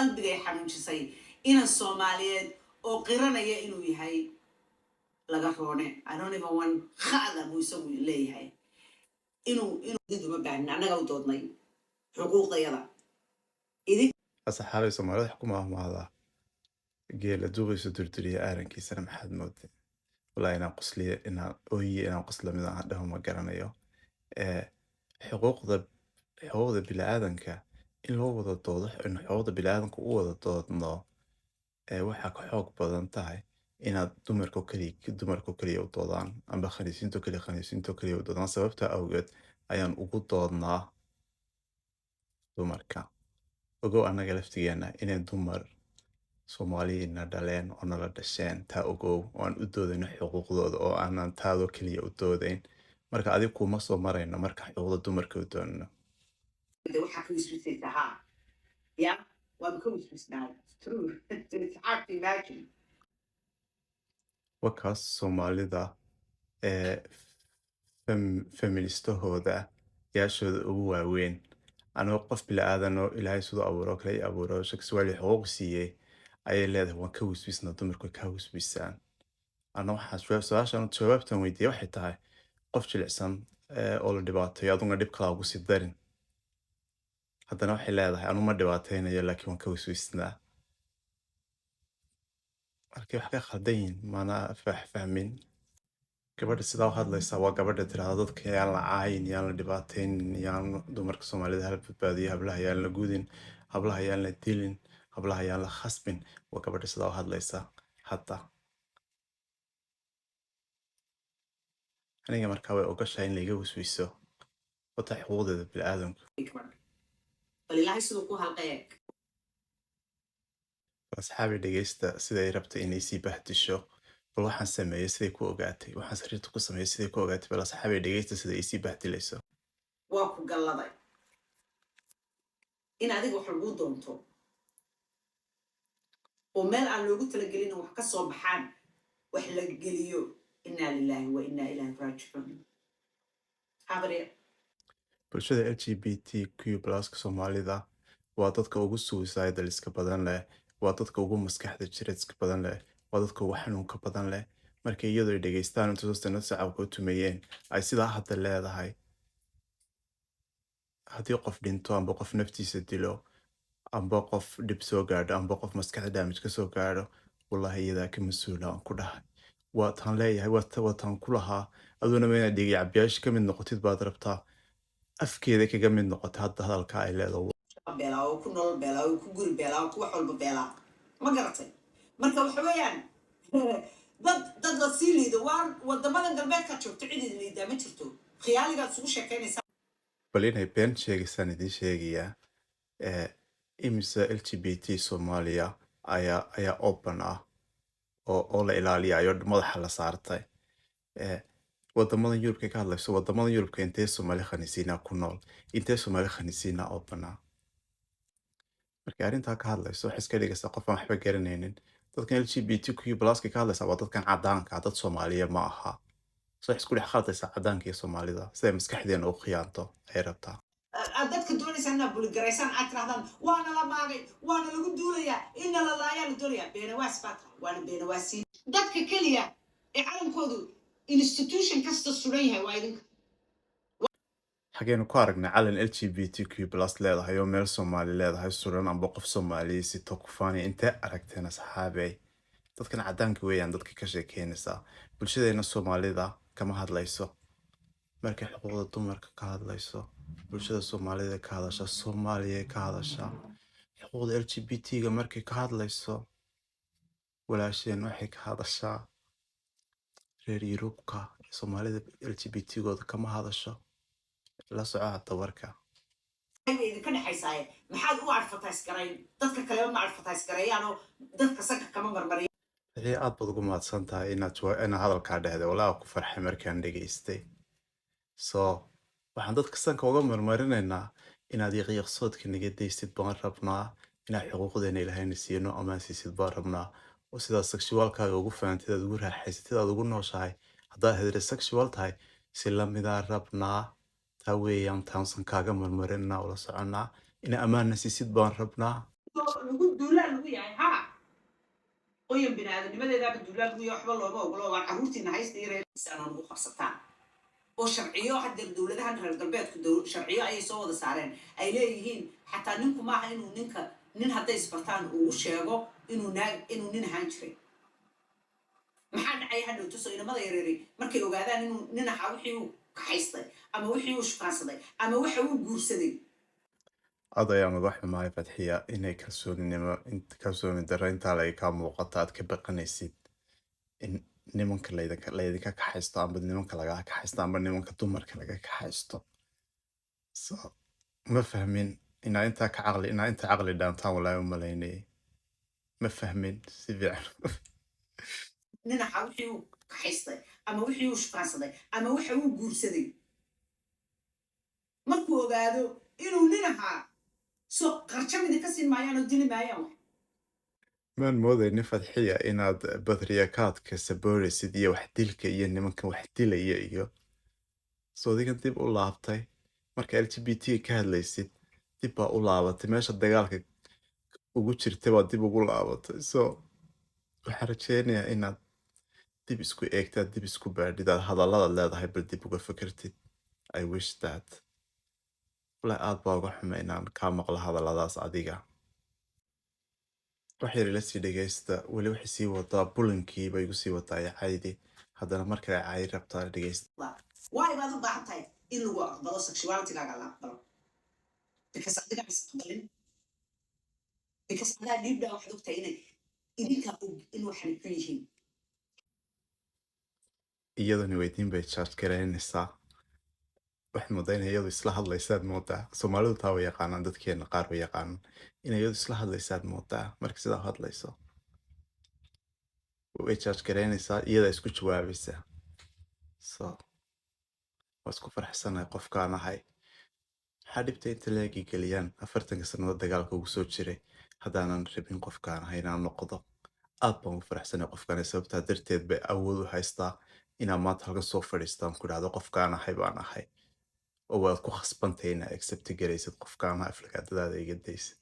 qalbigay xanuujisay inan Soomaaliyeed oo qiranaya inuu yahay laga roone. I don't even want khada buu isagu leeyahay inuu diduma baahnaa annaga u doodnay xuquuqdayada idin أصحابي سومالي حكومة ماذا قيل دوغي سدردري آرن كيسر محد موت والله إنا قصلي إنا أوي إنا قصلا من عندهم قرنيو حقوق ذا بلا آذنك إن لو وضع توضح إن حقوق ذا بلا آذنك وضع توضح waxaa ka xoog badan tahay inaad dumarka kaliya u doodaan amba khaniisiinto kaliya u doodaan sababta awgeed ayaan ugu doodnaa dumarka ogow annaga laftigeena inay dumar Soomaaliyiina dhaleen oo nala dhasheen taa ogow oo aan u doodayno xuquuqdooda oo aanan taado kaliya u doodayn marka adiga kuma soo marayno marka xuquuqda dumarka u doonno waxaa ka wiswisaysaa yeah waa ka wiswisnaa true it's hard to imagine wakaas Soomaalida feministahooda yaashooda ugu waaweyn anoo qof bila aadan oo ilaahay sidoo abuuro kale abuuro sexually xuquuq siiyay ayay leedahay waan ka wiswisnaa dumarku ka wiswisaan ana waxaan su'aashan jawaabtan weydiiyay waxay tahay qof jilicsan oo la dhibaateeyo aduna dhib kala ugu sii darin haddana waxay leedahay anu ma dhibaateynayo laakiin waan ka wiswisnaa markii wax ka khaldan yihiin mana fahmin gabadha sidaa u hadlaysa waa gabadha tirahda dadka yaan la caayin yaan la dhibaateynin yaan dumarka Soomaalida hal badbaadiyo hablaha yaan la gudin hablaha yaan la dilin hablaha yaan la khasbin waa gabadha sidaa u hadlaysa hadda aniga markaa way ogashahay in layga wiswiso wata xuquuqdeeda bini'aadamku bal ilaahay siduu ku halqeeg asxaabi dhegeysta siday rabtay inay sii bahdisho bal waxaan sameeyay siday ku ogaatay waxaan sariirta ku sameeyay siday ku ogaatay bal asxaabi dhegeysta siday ay sii bahdilayso waa ku galladay in adiga wax lagu doonto oo meel aan loogu talagelin wax ka soo baxaan wax la geliyo inna lillahi wa inna ilayhi raaji'uun habare bulshada LGBTQ+ Soomaalida waa dadka ugu suicidaliska badan leh waa dadka ugu maskaxda jireedka badan leh waa dadka ugu xanuunka badan leh markay iyadoo ay dhageystaan inta soo sacabka u tumeeyeen ay sidaa hadda leedahay haddii qof dhinto amba qof naftiisa dilo amba qof dhib soo gaadho amba qof maskaxda damage ka soo gaadho wallahi iyadaa ka mas-uula aan ku dhahay waataan leeyahay waataan ku lahaa aduuna ma inaad dhigay cabiyaashi ka mid noqotid baad rabtaa afkeeda kaga mid noqotay hadda hadalka ay leedahay beelaa oo ku nolol beelaa oo ku guri beelaa oo ku wax walba beelaa ma garatay marka waxa weeyaan dad la sii liido waa wadamadan galbeedka joogto cidid liidaa ma jirto khiyaaligaad isugu sheekaynaysaa bal inay been sheegaysaan idiin sheegayaa imisa LGBT Soomaaliya ayaa open ah oo la ilaaliyayo madaxa la saartay wadamadan Yurubka ka hadlayso wadamadan Yurubka intee Soomaali khaniisiina ku nool intee Soomaali khaniisiina open ah markii arrintaa ka hadlayso waxay iska dhigaysaa qof aan waxba garanaynin dadkan LGBTQ+ ka hadlaysa waa dadkan cadaanka dad Soomaaliya ma aha soo isku dhex khaldaysa cadaanka iyo Soomaalida siday maskaxdeena u khiyaanto ay rabtaa dadka doonaysa inaa buligaraysaan aad tirahdaan waana la maagay waana lagu duulayaa inna la laayaa la doonayaa beenawaas baa tahay waana beenawaasiin dadka keliya ee calankoodu institution kasta suran yahay waa idinka xageenu ku aragnay calan LGBTQ+ leedahay oo meel Soomaali leedahay suran amba qof Soomaali si tokfani intee aragteen asxaabay dadkan cadaanka weeyaan dadka ka sheekeynaysa bulshadeena Soomaalida kama hadlayso markay xuquuqda dumarka ka hadlayso bulshada Soomaalida ka hadasha Soomaaliya ka hadasha xuquuqda LGBT-ga markay ka hadlayso walaasheen waxay ka hadashaa reer Yurubka Soomaalida LGBT-gooda kama hadasho la soco warka idinka dhaxaysaaye maxaad u advertise garayn dadka kale ma advertise garayaanoo dadka sanka kama marmariyo wixii aad baad ugu mahadsan tahay inaad hadalkaa dhehday walaa ku farxay markaan dhageystay waxaan dadka sanka uga marmarinaynaa inaad yaqiiqsoodka naga daysid baan rabnaa inaad xuquuqdeena ilaahayna siino amaan siisid baan rabnaa oo sidaad sexualkaaga ugu fahamtid aad ugu raaxaysatid aad ugu nooshahay haddaad heterosexual tahay si lamidaa rabnaa taa weeyaan taansan kaaga marmarinaa ula soconaa ina ammaanna siisid baan rabnaa lagu duulaan lagu yahay ha qoyan biniaadamnimadeedaaba duulaan lagu yahay waxba looma ogolo waa carruurtiina haysta iyo reerkiisaana lagu qabsataan oo sharciyo haddeer dowladahan reer galbeedku sharciyo ayay soo wada saareen ay leeyihiin xataa ninku maaha inuu nin hadday isbartaan uu sheego inuu nin ahaan jiray maxaa dhacay hadhow tuso inamada yareeray markay ogaadaan inuu nin ahaa wixii uu kaxaystay ama wixii uu shukaansaday ama waxa uu guursaday aad ayaan uga xumahay Fadxiya inay kalsooni darro intaa laga kaa muuqato aad ka baqanaysid in nimanka laydinka kaxaysto amba nimanka lagaa kaxaysto amba nimanka dumarka laga kaxaysto. So ma fahmin inaa inta caqli dhaantaan walaahi u malaynayay. Ma fahmin si fiican. nin ahaa wixii uu kaxaystay ama wixii uu shukaansaday ama waxa uu guursaday markuu ogaado inuu nin ahaa soo qarjamida ka siin maayaan oo dili maayaan wax Maan moodaynin Fadxiya inaad badriyakaadka sabooraysid iyo wax dilka iyo nimanka wax dilaya iyo soodigan dib u laabtay marka LGBT ka hadlaysid dib baa u laabatay meesha dagaalka ugu jirtay baa dib ugu laabatay. So waxaan rajeynayaa inaad dib isku eegtaad dib isku baadhid aad hadalladaad leedahay bal dib uga fikirtid. I wish that walaahi aad baa uga xuma inaan kaa maqlo hadalladaas adiga. wax yar ila sii dhegeysta weli waxay sii wadaa bulinkii bay igu sii wadaa ee caydi haddana markale cay rabtaa dhegeysta. waay baad u baahan tahay in lagu aqbalo sexualitygaaga la aqbalo because adiga is aqbalin because adaa dhiib dhaa waxaad ogtahay inay idinka og in waxay ku yihiin iyadani weydiin bay charge garaynaysaa waxaad moodaa in iyadu isla hadlaysaad moodaa soomaalidu taa way yaqaanaan dadkeena qaar way yaqaanaan in iyadu isla hadlaysaad moodaa marka sidaa u hadlayso way charge garaynaysaa iyadaa isku jawaabaysaa. So waa isku faraxsanahay qofkaan ahay maxaa dhibta inta leegi geliyaan 40 sanado dagaalka ugu soo jiray haddaanan rabin qofkaan ahay inaan noqdo aad baan ugu faraxsanahay qofkaan sababtaa darteed bay awood u haystaa inaan maanta halkan soo fadhiistaan ku dhahdo qofkaan ahay baan ahay oo waad ku khasbantahay inaad accept garaysid qofkaan ahay aflagaadadaada iga daysid.